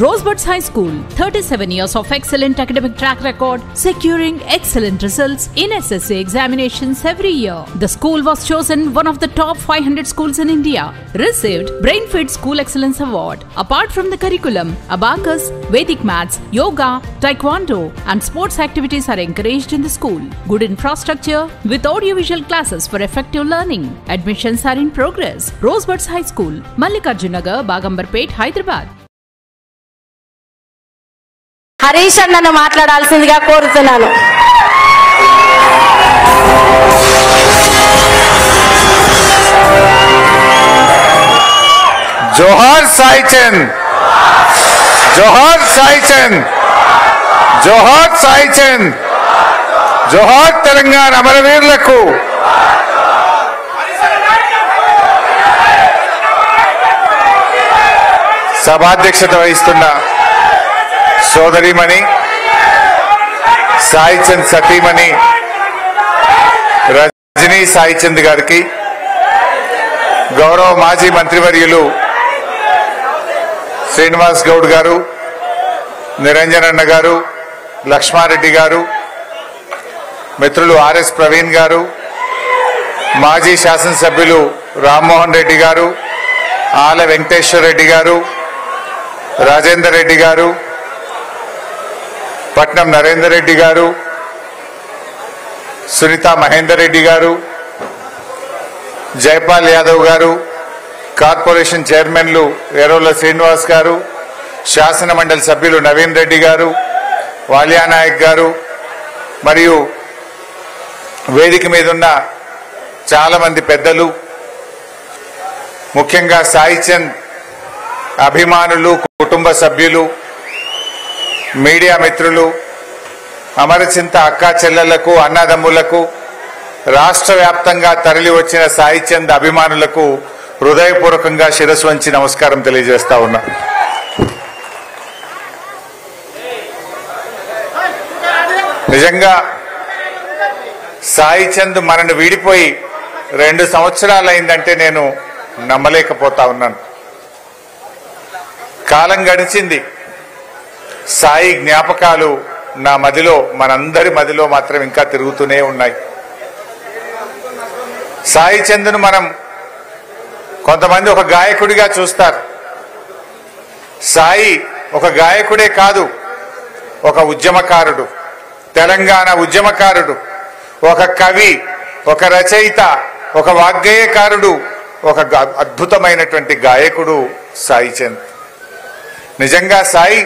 Rosebuds High School, 37 years of excellent academic track record, securing excellent results in SSC examinations every year. The school was chosen one of the top 500 schools in India. Received Brainfeed School Excellence Award. Apart from the curriculum, abacus, Vedic maths, yoga, taekwondo and sports activities are encouraged in the school. Good infrastructure with audiovisual classes for effective learning. Admissions are in progress. Rosebuds High School, Mallikarjun Nagar, Bagambarpet, Hyderabad. Harish అన్నను మాట్లాడాల్సిందిగా కోరుతున్నాను. జోహార్ సాయిచంద్, జోహార్ సాయిచంద్, జోహార్ సాయిచంద్, జోహార్ తెలంగాణ అమరవీరులకు. సభాధ్యక్షత వహిస్తున్న సోదరిమణి సాయిచంద్ సతీమణి రజనీ సాయిచంద్ గారికి, గౌరవ మాజీ మంత్రివర్యులు శ్రీనివాస్ గౌడ్ గారు, నిరంజనన్న గారు, లక్ష్మారెడ్డి గారు, మిత్రులు ఆర్ఎస్ ప్రవీణ్ గారు, మాజీ శాసనసభ్యులు రామ్మోహన్ రెడ్డి గారు, ఆల వెంకటేశ్వర రెడ్డి గారు, రాజేందర్ రెడ్డి గారు, పట్నం నరేందర్ రెడ్డి గారు, సునీత మహేందర్ రెడ్డి గారు, జైపాల్ యాదవ్ గారు, కార్పొరేషన్ చైర్మన్లు ఎర్రోల శ్రీనివాస్ గారు, శాసన మండలి సభ్యులు నవీన్ రెడ్డి గారు, వాల్యానాయక్ గారు, మరియు వేదిక మీద ఉన్న చాలా మంది పెద్దలు, ముఖ్యంగా సాయిచంద్ అభిమానులు, కుటుంబ సభ్యులు, మీడియా మిత్రులు, అమరచింత అక్కా చెల్లెళ్లకు, అన్నదమ్ములకు, రాష్ట్ర వ్యాప్తంగా తరలి వచ్చిన సాయిచంద్ అభిమానులకు హృదయపూర్వకంగా శిరస్సు వంచి నమస్కారం తెలియజేస్తా ఉన్నా. నిజంగా సాయిచంద్ మనను వీడిపోయి 2 సంవత్సరాలైందంటే నేను నమ్మలేకపోతా ఉన్నాను. కాలం గడిచింది, సాయి జ్ఞాపకాలు నా మదిలో, మనందరి మదిలో మాత్రం ఇంకా తిరుగుతూనే ఉన్నాయి. సాయి చంద్ను మనం కొంతమంది ఒక గాయకుడిగా చూస్తారు. సాయి ఒక గాయకుడే కాదు, ఒక ఉద్యమకారుడు, తెలంగాణ ఉద్యమకారుడు, ఒక కవి, ఒక రచయిత, ఒక వాగ్గేయకారుడు, ఒక అద్భుతమైనటువంటి గాయకుడు సాయి చంద్. నిజంగా సాయి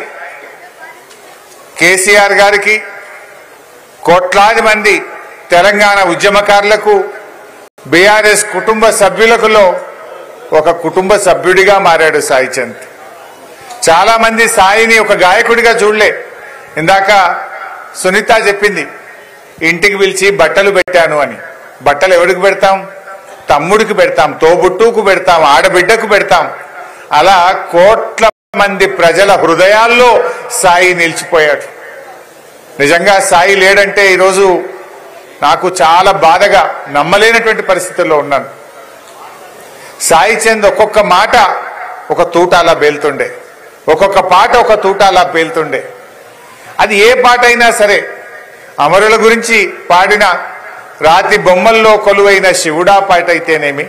కేసీఆర్ గారికి, కోట్లాది మంది తెలంగాణ ఉద్యమకారులకు, బీఆర్ఎస్ కుటుంబ సభ్యులకులో ఒక కుటుంబ సభ్యుడిగా మారాడు సాయిచంద్. చాలా మంది సాయిని ఒక గాయకుడిగా చూడలే. ఇందాక సునీత చెప్పింది, ఇంటికి పిలిచి బట్టలు పెట్టాను అని. బట్టలు ఎవరికి పెడతాం? తమ్ముడికి పెడతాం, తోబుట్టుకు పెడతాం, ఆడబిడ్డకు పెడతాం. అలా కోట్ల మంది ప్రజల హృదయాల్లో సాయి నిలిచిపోయాడు. నిజంగా సాయి లేడంటే ఈరోజు నాకు చాలా బాధగా, నమ్మలేనటువంటి పరిస్థితుల్లో ఉన్నాను. సాయి చంద్ ఒక్కొక్క మాట ఒక తూటాలా పేలుతుండే, ఒక్కొక్క పాట ఒక తూటాలా పేలుతుండే. అది ఏ పాట అయినా సరే, అమరుల గురించి పాడిన రాతి బొమ్మల్లో కొలువైన శివుడా పాట అయితేనేమి,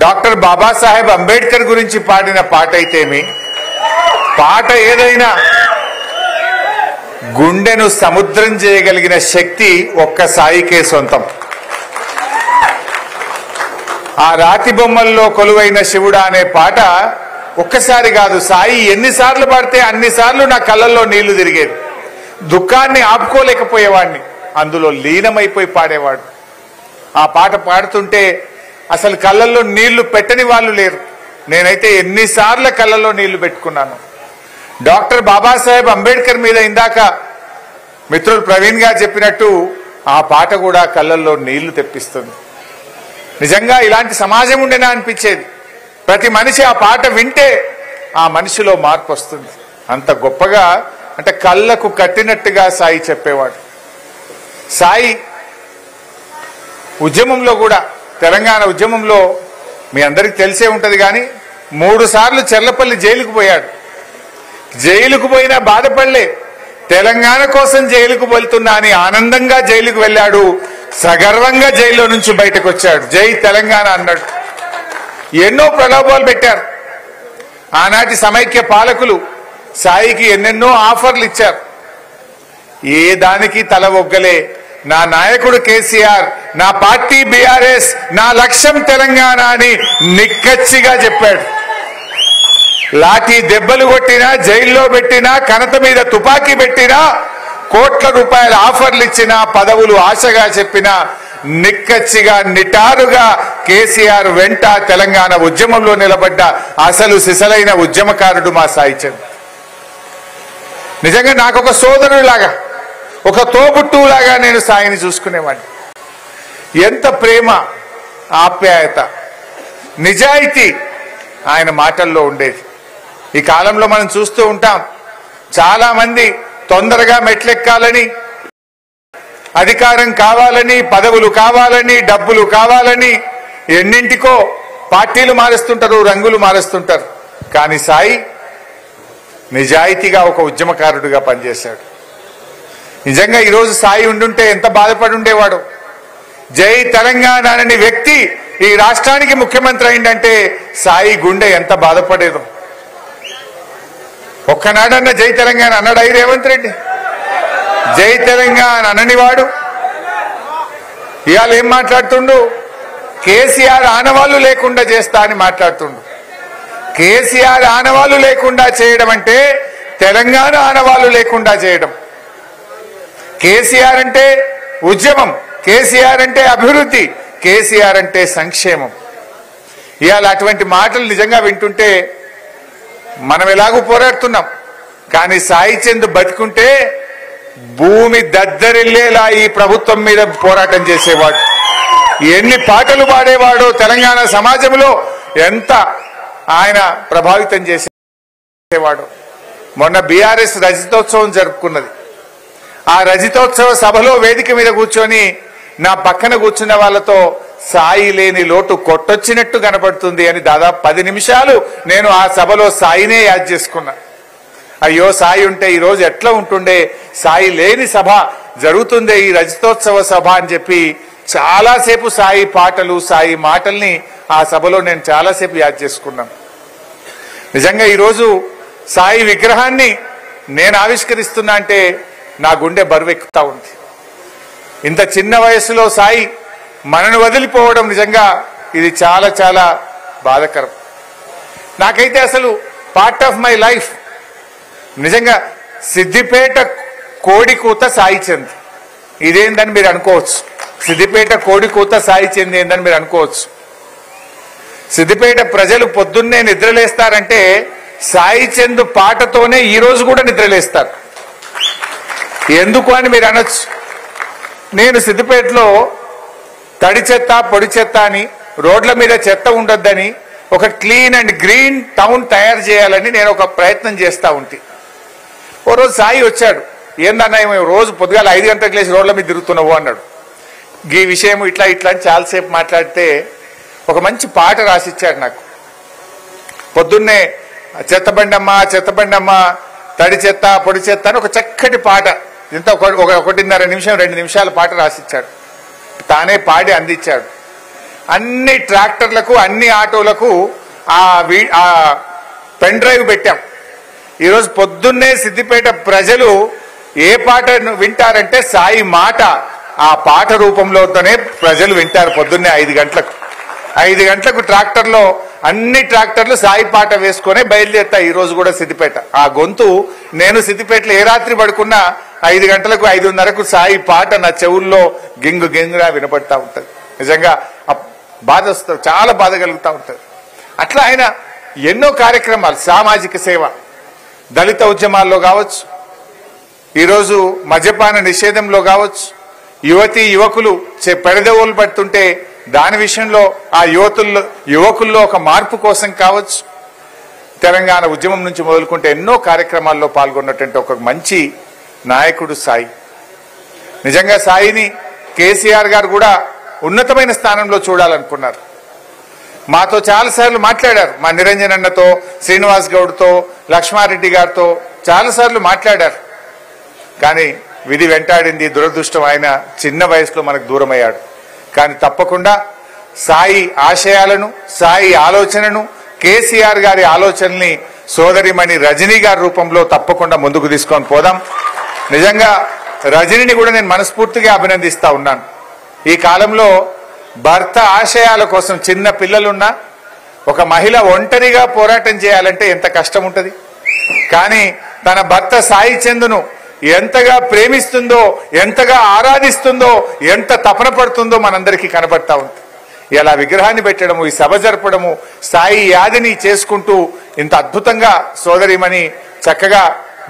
డాక్టర్ బాబాసాహెబ్ అంబేద్కర్ గురించి పాడిన పాట అయితేమి, పాట ఏదైనా గుండెను సముద్రం చేయగలిగిన శక్తి ఒక్క సాయికే సొంతం. ఆ రాతి బొమ్మల్లో కొలువైన శివుడా అనే పాట ఒక్కసారి కాదు, సాయి ఎన్నిసార్లు పాడితే అన్నిసార్లు నా కళ్ళల్లో నీళ్లు తిరిగేది. దుఃఖాన్ని ఆపుకోలేకపోయేవాడిని, అందులో లీనమైపోయి పాడేవాడు. ఆ పాట పాడుతుంటే అసలు కళ్ళల్లో నీళ్లు పెట్టని వాళ్ళు లేరు. నేనైతే ఎన్నిసార్లు కళ్ళల్లో నీళ్లు పెట్టుకున్నాను. డాక్టర్ బాబాసాహెబ్ అంబేద్కర్ మీద ఇందాక మిత్రులు ప్రవీణ్ గారు చెప్పినట్టు ఆ పాట కూడా కళ్ళల్లో నీళ్లు తెప్పిస్తుంది. నిజంగా ఇలాంటి సమాజం ఉండేనా అనిపించేది. ప్రతి మనిషి ఆ పాట వింటే ఆ మనిషిలో మార్పు వస్తుంది. అంత గొప్పగా, అంటే కళ్ళకు కట్టినట్టుగా సాయి చెప్పేవాడు. సాయి ఉద్యమంలో కూడా, తెలంగాణ ఉద్యమంలో మీ అందరికీ తెలిసే ఉంటది, కానీ 3 సార్లు చెర్లపల్లి జైలుకు పోయాడు. జైలుకు పోయినా బాధపడలే. తెలంగాణ కోసం జైలుకు వెళ్తున్నా అని ఆనందంగా జైలుకు వెళ్ళాడు. సగర్వంగా జైల్లో నుంచి బయటకు వచ్చాడు. జై తెలంగాణ అన్నాడు. ఎన్నో ప్రలోభాలు పెట్టారు. ఆనాటి సమైక్య పాలకులు సాయికి ఎన్నెన్నో ఆఫర్లు ఇచ్చారు. ఏ దానికి తల ఒగ్గలే. నా నాయకుడు కేసీఆర్, నా పార్టీ బీఆర్ఎస్, నా లక్ష్యం తెలంగాణ అని నిక్కచ్చిగా చెప్పాడు. లాఠీ దెబ్బలు కొట్టినా, జైల్లో పెట్టినా, కనత మీద తుపాకీ పెట్టినా, కోట్ల రూపాయల ఆఫర్లు ఇచ్చినా, పదవులు ఆశగా చెప్పినా, నిక్కచ్చిగా నిటారుగా కేసీఆర్ వెంట తెలంగాణ ఉద్యమంలో నిలబడ్డ అసలు సిసలైన ఉద్యమకారుడు మా సాయి చంద్. నిజంగా నాకు ఒక సోదరులాగా, ఒక తోబుట్టులాగా నేను సాయిని చూసుకునేవాడిని. ఎంత ప్రేమ, ఆప్యాయత, నిజాయితీ ఆయన మాటల్లో ఉండేది. ఈ కాలంలో మనం చూస్తూ ఉంటాం, చాలా మంది తొందరగా మెట్లెక్కాలని, అధికారం కావాలని, పదవులు కావాలని, డబ్బులు కావాలని ఎన్నింటికో పార్టీలు మారుస్తుంటారు, రంగులు మారుస్తుంటారు. కానీ సాయి నిజాయితీగా ఒక ఉద్యమకారుడిగా పనిచేశాడు. నిజంగా ఈరోజు సాయి ఉండుంటే ఎంత బాధపడి ఉండేవాడు. జై తెలంగాణ అనే వ్యక్తి ఈ రాష్ట్రానికి ముఖ్యమంత్రి అయిందంటే సాయి గుండె ఎంత బాధపడేదో. ఒక్కనాడన్న జై తెలంగాణ అన్నాడు అయి రేవంత్ రెడ్డి. జై తెలంగాణ అననివాడు ఇవాళ ఏం మాట్లాడుతుండు? కేసీఆర్ ఆనవాళ్లు లేకుండా చేస్తా అని మాట్లాడుతుండు. కేసీఆర్ ఆనవాళ్లు లేకుండా చేయడం అంటే తెలంగాణ ఆనవాళ్లు లేకుండా చేయడం. కేసీఆర్ అంటే ఉద్యమం, కేసీఆర్ అంటే అభివృద్ధి, కేసీఆర్ అంటే సంక్షేమం. ఇవాళ అటువంటి మాటలు నిజంగా వింటుంటే మనం ఎలాగూ పోరాడుతున్నాం, కానీ సాయి చంద్ బతుకుంటే భూమి దద్దరిల్లేలా ఈ ప్రభుత్వం మీద పోరాటం చేసేవాడు. ఎన్ని పాటలు పాడేవాడో, తెలంగాణ సమాజంలో ఎంత ఆయన ప్రభావితం చేసేవాడు. మొన్న బీఆర్ఎస్ రజతోత్సవం జరుపుకున్నది. ఆ రజతోత్సవ సభలో వేదిక మీద కూర్చొని నా పక్కన కూర్చున్న వాళ్ళతో సాయి లేని లోటు కొట్టొచ్చినట్టు కనపడుతుంది అని దాదాపు 10 నిమిషాలు నేను ఆ సభలో సాయినే యాద్ చేసుకున్నా. అయ్యో సాయి ఉంటే ఈరోజు ఎట్లా ఉంటుండే, సాయి లేని సభ జరుగుతుందే ఈ రజతోత్సవ సభ అని చెప్పి చాలాసేపు సాయి పాటలు, సాయి మాటల్ని ఆ సభలో నేను చాలాసేపు యాద్ చేసుకున్నాను. నిజంగా ఈరోజు సాయి విగ్రహాన్ని నేను ఆవిష్కరిస్తున్నా అంటే నా గుండె బరువెక్కుతా ఉంది. ఇంత చిన్న వయసులో సాయి మనను వదిలిపోవడం నిజంగా ఇది చాలా చాలా బాధాకరం. నాకైతే అసలు పార్ట్ ఆఫ్ మై లైఫ్ నిజంగా సిద్దిపేట కోడికూత సాయి చంద్ ఇదేందని మీరు అనుకోవచ్చు. సిద్దిపేట కోడికూత సాయి చంద్ ఏందని మీరు అనుకోవచ్చు. సిద్దిపేట ప్రజలు పొద్దున్నే నిద్రలేస్తారంటే సాయి చంద్ పాటతోనే ఈ రోజు కూడా నిద్రలేస్తారు. ఎందుకు అని మీరు అనొచ్చు. నేను సిద్దిపేటలో తడి చెత్త, పొడి చెత్త అని, రోడ్ల మీద చెత్త ఉండొద్దని, ఒక క్లీన్ అండ్ గ్రీన్ టౌన్ తయారు చేయాలని నేను ఒక ప్రయత్నం చేస్తూ ఉంటే ఓ రోజు సాయి వచ్చాడు. ఏందన్నా రోజు పొద్దుగాల 5 గంటలకు లేచి రోడ్ల మీద తిరుగుతున్నావు అన్నాడు. ఈ విషయం ఇట్లా ఇట్లా అని చాలాసేపు మాట్లాడితే ఒక మంచి పాట రాసిచ్చాడు నాకు. పొద్దున్నే చెత్తబండమ్మ చెత్తబండమ్మ, తడి చెత్త పొడి చెత్త అని ఒక చక్కటి పాట, ఇంత 1.5 నిమిషం 2 నిమిషాల పాట రాసిచ్చాడు. తానే పాడి అందించాడు. అన్ని ట్రాక్టర్లకు, అన్ని ఆటోలకు ఆ పెన్ డ్రైవ్ పెట్టాం. ఈరోజు పొద్దున్నే సిద్దిపేట ప్రజలు ఏ పాట వింటారంటే సాయి మాట, ఆ పాట రూపంలోనే ప్రజలు వింటారు. పొద్దున్నే 5 గంటలకు 5 గంటలకు ట్రాక్టర్లో అన్ని ట్రాక్టర్లు సాయి పాట వేసుకొని బయలుదేరుతా. ఈ రోజు కూడా సిద్దిపేట ఆ గొంతు నేను సిద్దిపేటలో ఏ రాత్రి పడుకున్నా 5 గంటలకు 5:30కు సాయి పాట నా చెవుల్లో గింగు గింగుగా వినపడతా ఉంటుంది. నిజంగా బాధ వస్తుంది, చాలా బాధ కలుగుతూ ఉంటుంది. అట్లా ఆయన ఎన్నో కార్యక్రమాలు, సామాజిక సేవ, దళిత ఉద్యమాల్లో కావచ్చు, ఈరోజు మద్యపాన నిషేధంలో కావచ్చు, యువతీ యువకులు పెడదవులు పడుతుంటే దాని విషయంలో ఆ యువకుల్లో ఒక మార్పు కోసం కావచ్చు, తెలంగాణ ఉద్యమం నుంచి మొదలుకుంటే ఎన్నో కార్యక్రమాల్లో పాల్గొన్నటువంటి ఒక మంచి నాయకుడు సాయి. నిజంగా సాయిని కేసీఆర్ గారు కూడా ఉన్నతమైన స్థానంలో చూడాలనుకున్నారు. మాతో చాలాసార్లు మాట్లాడారు. మా నిరంజన్ అన్నతో, శ్రీనివాస్ గౌడ్తో, లక్ష్మారెడ్డి గారితో చాలాసార్లు మాట్లాడారు. కానీ విధి వెంటాడింది, దురదృష్టం ఆయన చిన్న వయసులో మనకు దూరమయ్యాడు. కానీ తప్పకుండా సాయి ఆశయాలను, సాయి ఆలోచనను, కేసీఆర్ గారి ఆలోచనల్ని సోదరిమణి రజనీ గారి రూపంలో తప్పకుండా ముందుకు తీసుకొని పోదాం. నిజంగా రజనీని కూడా నేను మనస్ఫూర్తిగా అభినందిస్తా ఉన్నాను. ఈ కాలంలో భర్త ఆశయాల కోసం చిన్న పిల్లలున్నా ఒక మహిళ ఒంటరిగా పోరాటం చేయాలంటే ఎంత కష్టం ఉంటుంది. కానీ తన భర్త సాయి చందును ఎంతగా ప్రేమిస్తుందో, ఎంతగా ఆరాధిస్తుందో, ఎంత తపన పడుతుందో మనందరికీ కనబడతా ఉంది. ఇలా విగ్రహాన్ని పెట్టడము, ఈ సభ జరపడము, సాయి యాదిని చేసుకుంటూ ఇంత అద్భుతంగా సోదరిమణి చక్కగా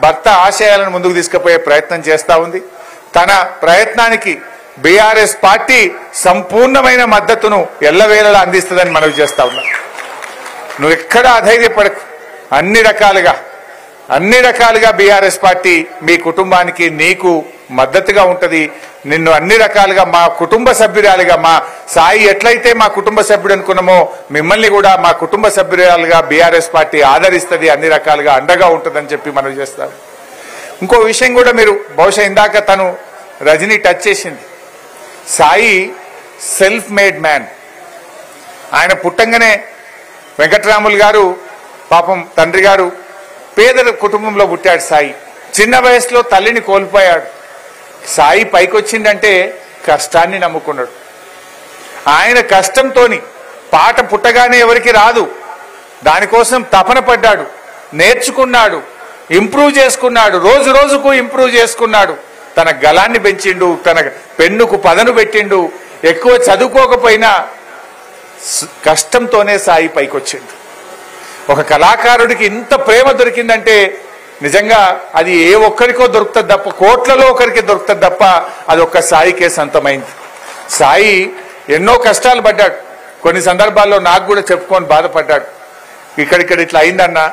భర్త ఆశయాలను ముందుకు తీసుకుపోయే ప్రయత్నం చేస్తా ఉంది. తన ప్రయత్నానికి బీఆర్ఎస్ పార్టీ సంపూర్ణమైన మద్దతును ఎల్లవేళలా అందిస్తుందని మనవి చేస్తా ఉన్నాం. నువ్వు ఎక్కడా అధైర్యపడకు. అన్ని రకాలుగా బీఆర్ఎస్ పార్టీ మీ కుటుంబానికి, నీకు మద్దతుగా ఉంటది. నిన్ను అన్ని రకాలుగా మా కుటుంబ సభ్యురాలుగా, మా సాయి ఎట్లయితే మా కుటుంబ సభ్యుడు అనుకున్నామో మిమ్మల్ని కూడా మా కుటుంబ సభ్యురాలుగా బీఆర్ఎస్ పార్టీ ఆదరిస్తుంది, అన్ని రకాలుగా అండగా ఉంటుందని చెప్పి మనవి చేస్తాం. ఇంకో విషయం కూడా మీరు బహుశా ఇందాక తను రజనీ టచ్ చేసింది. Sai self made man. ఆయన పుట్టంగానే వెంకటరాములు గారు పాపం తండ్రి గారు పేద కుటుంబంలో పుట్టాడు. సాయి చిన్న వయసులో తల్లిని కోల్పోయాడు. సాయి పైకొచ్చిందంటే కష్టాన్ని నమ్ముకున్నాడు. ఆయన కష్టంతోని పాట పుట్టగానే ఎవరికి రాదు, దానికోసం తపన పడ్డాడు, నేర్చుకున్నాడు, ఇంప్రూవ్ చేసుకున్నాడు, రోజు రోజుకు ఇంప్రూవ్ చేసుకున్నాడు. తన గలాన్ని పెంచిండు, తన పెన్నుకు పదను పెట్టిండు. ఎక్కువ చదువుకోకపోయినా కష్టంతోనే సాయి పైకొచ్చిండు. ఒక కళాకారుడికి ఇంత ప్రేమ దొరికిందంటే నిజంగా అది ఏ ఒక్కరికో దొరుకుతుంది తప్ప, కోట్లలో ఒకరికి దొరుకుతుంది తప్ప అది ఒక్క సాయికే సొంతమైంది. సాయి ఎన్నో కష్టాలు పడ్డాడు. కొన్ని సందర్భాల్లో నాకు కూడా చెప్పుకొని బాధపడ్డాడు. ఇక్కడ ఇట్లా అయిందన్నా,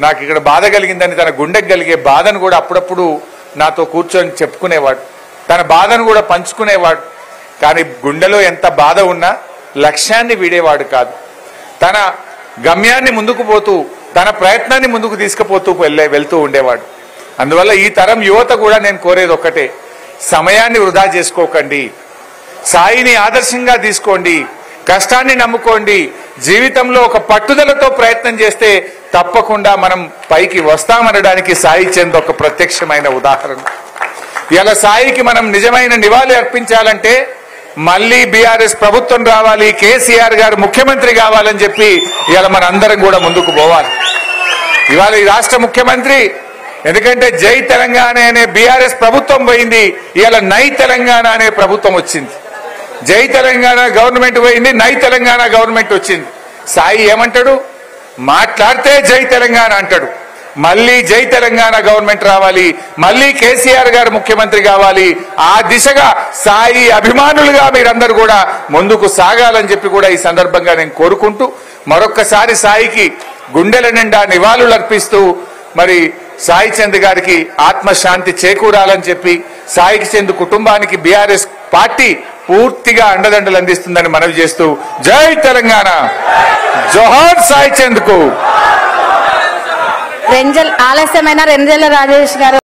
నాకు ఇక్కడ బాధ కలిగిందని తన గుండెకి కలిగే బాధను కూడా అప్పుడప్పుడు నాతో కూర్చొని చెప్పుకునేవాడు. తన బాధను కూడా పంచుకునేవాడు. కానీ గుండెలో ఎంత బాధ ఉన్నా లక్ష్యాన్ని వీడేవాడు కాదు. తన గమ్యాన్ని ముందుకు పోతూ, తన ప్రయత్నాన్ని ముందుకు తీసుకుపోతూ వెళ్తూ ఉండేవాడు. అందువల్ల ఈ తరం యువత కూడా నేను కోరేది ఒక్కటే, సమయాన్ని వృధా చేసుకోకండి, సాయిని ఆదర్శంగా తీసుకోండి, కష్టాన్ని నమ్ముకోండి. జీవితంలో ఒక పట్టుదలతో ప్రయత్నం చేస్తే తప్పకుండా మనం పైకి వస్తామనడానికి సాయి చంద్ ఒక ప్రత్యక్షమైన ఉదాహరణ. ఇలా సాయికి మనం నిజమైన నివాళి అర్పించాలంటే మళ్ళీ బీఆర్ఎస్ ప్రభుత్వం రావాలి, కేసీఆర్ గారు ముఖ్యమంత్రి కావాలని చెప్పి ఇవాళ మన అందరం కూడా ముందుకు పోవాలి. ఇవాళ ఈ రాష్ట్ర ముఖ్యమంత్రి, ఎందుకంటే జై తెలంగాణ అనే బీఆర్ఎస్ ప్రభుత్వం పోయింది, ఇవాళ నై తెలంగాణ అనే ప్రభుత్వం వచ్చింది. జై తెలంగాణ గవర్నమెంట్ పోయింది, నై తెలంగాణ గవర్నమెంట్ వచ్చింది. సాయి ఏమంటాడు? మాట్లాడితే జై తెలంగాణ అంటాడు. మళ్ళీ జై తెలంగాణ గవర్నమెంట్ రావాలి, మళ్ళీ కేసీఆర్ గారు ముఖ్యమంత్రి కావాలి. ఆ దిశగా సాయి అభిమానులుగా మీరందరూ కూడా ముందుకు సాగాలని చెప్పి కూడా ఈ సందర్భంగా నేను కోరుకుంటూ, మరొక్కసారి సాయికి గుండెల నిండా నివాళులు అర్పిస్తూ, మరి సాయి చంద్ గారికి ఆత్మశాంతి చేకూరాలని చెప్పి, సాయి చంద్ కుటుంబానికి బీఆర్ఎస్ పార్టీ పూర్తిగా అండదండలు అందిస్తుందని మనవి చేస్తూ, జై తెలంగాణ, జోహార్ సాయి చంద్ కు. ఆలస్యమైన రెంజల రాజేష్ గారు